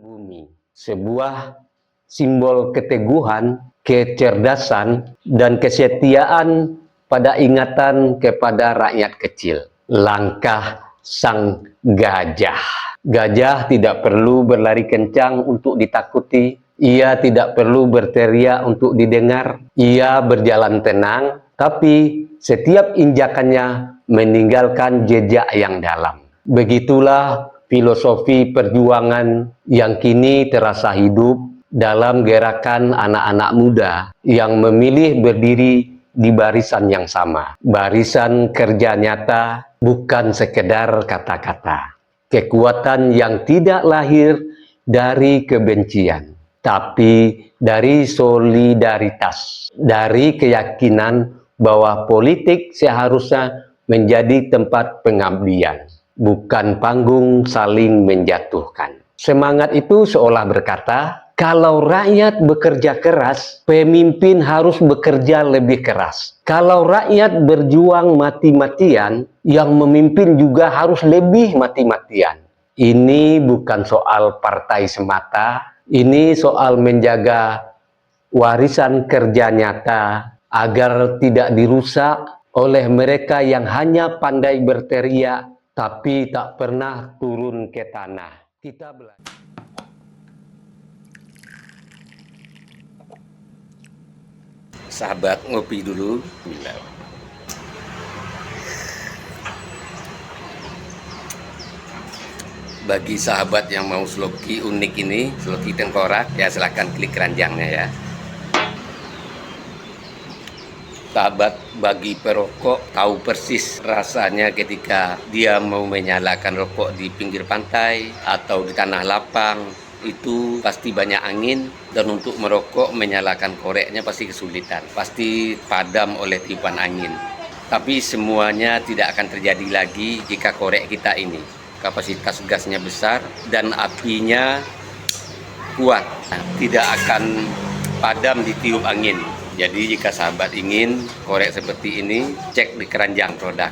Bumi, sebuah simbol keteguhan, kecerdasan, dan kesetiaan pada ingatan kepada rakyat kecil. Langkah sang gajah. Gajah tidak perlu berlari kencang untuk ditakuti, ia tidak perlu berteriak untuk didengar, ia berjalan tenang, tapi setiap injakannya meninggalkan jejak yang dalam. Begitulah filosofi perjuangan yang kini terasa hidup dalam gerakan anak-anak muda yang memilih berdiri di barisan yang sama. Barisan kerja nyata, bukan sekedar kata-kata. Kekuatan yang tidak lahir dari kebencian, tapi dari solidaritas, dari keyakinan bahwa politik seharusnya menjadi tempat pengabdian, bukan panggung saling menjatuhkan. Semangat itu seolah berkata, kalau rakyat bekerja keras, pemimpin harus bekerja lebih keras. Kalau rakyat berjuang mati-matian, yang memimpin juga harus lebih mati-matian. Ini bukan soal partai semata, ini soal menjaga warisan kerja nyata agar tidak dirusak oleh mereka yang hanya pandai berteriak tapi tak pernah turun ke tanah. Kita belajar. Sahabat ngopi dulu. Bagi sahabat yang mau sloki unik ini, sloki tengkorak, ya silahkan klik keranjangnya ya. Sahabat bagi perokok tahu persis rasanya ketika dia mau menyalakan rokok di pinggir pantai atau di tanah lapang. Itu pasti banyak angin, dan untuk merokok menyalakan koreknya pasti kesulitan, pasti padam oleh tiupan angin. Tapi semuanya tidak akan terjadi lagi jika korek kita ini kapasitas gasnya besar dan apinya kuat, tidak akan padam ditiup angin. Jadi jika sahabat ingin korek seperti ini, cek di keranjang produk.